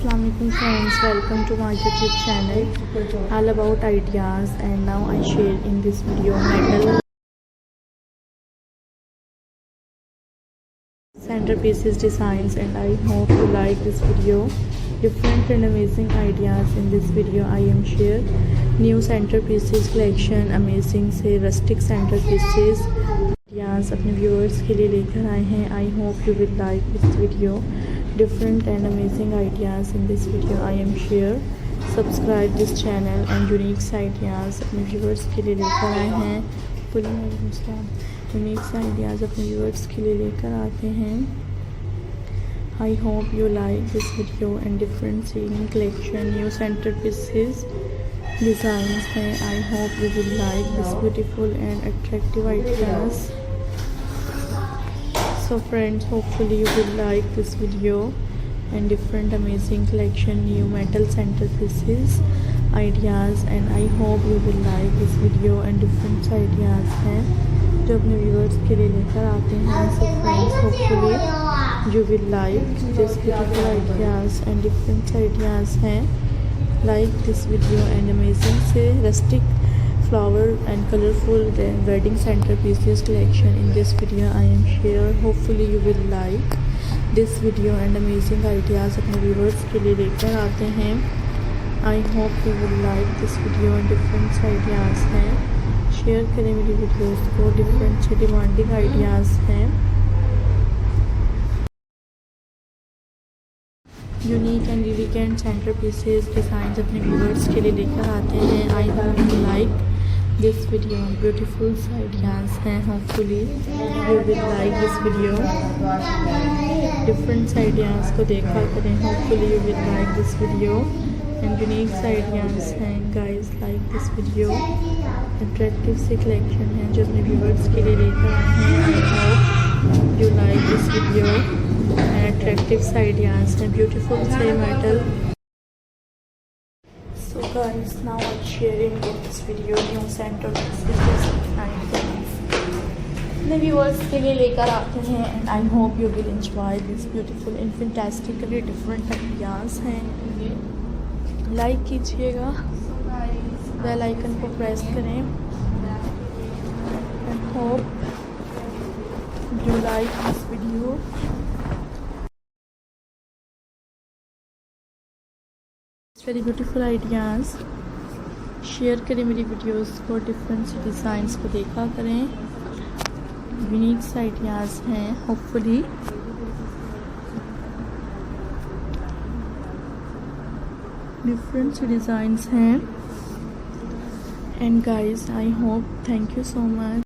Assalamualaikum friends, welcome to my YouTube channel all about ideas. And now I share in this video metal centerpieces designs, and I hope you like this video. Different and amazing ideas in this video I am share. New centerpieces collection, amazing से rustic centerpieces ideas अपने viewers के लिए लेकर आए हैं. I hope you will like this video. Different and amazing ideas in this video I am share. Subscribe this channel and unique ideas अपने viewers के लिए लेकर आए हैं. यूनिक आइडियाज़ अपने व्यूअर्स के लिए लेकर आते हैं. I hope you like this video and different ceiling collection new centre pieces designs हैं. I hope you will like this beautiful and attractive ideas. So friends, hopefully you will like this video and different amazing collection new metal centerpieces ideas, and I hope you will like this video and different ideas हैं जो अपने viewers के लिए लेकर आते हैं. सो friends, hopefully you will like this beautiful ideas and different ideas हैं. Like this video and amazing से rustic flower and colorful wedding centerpieces collection in this video I am share. Hopefully you will like this video and amazing ideas अपने viewers के लिए लेकर आते हैं. I hope you will like this video and different ideas हैं. Share करें मेरी videos को. डिफरेंट से डिमांडिंग आइडियाज़ हैं. Unique and elegant centrepieces designs अपने व्यूअर्स के लिए लेकर आते हैं. I hope you like this video. Beautiful ideas हैं. Hopefully you will like this video. Different ideas को देखा करें. Hopefully you will like this video and unique ideas हैं. Guys, like this video. Attractive से कलेक्शन है जो अपने viewers के लिए लेकर आए हैं. I hope you like this video and attractive ideas हैं. ब्यूटीफुल से metal. So guys, now I'm sharing in this video new centerpieces अपने व्यूअर्स के लिए लेकर आते हैं. And I hope you will enjoy this beautiful and fantastically different ideas हैं. Like कीजिएगा, बेल आइकन को प्रेस करें. And hope you like this video. Very beautiful ideas. Share करें मेरी वीडियोस को. डिफरेंट डिज़ाइंस को देखा करें. यूनिक आइडियाज़ हैं. होपफुली डिफरेंट डिज़ाइंस हैं. And guys, I hope, thank you so much.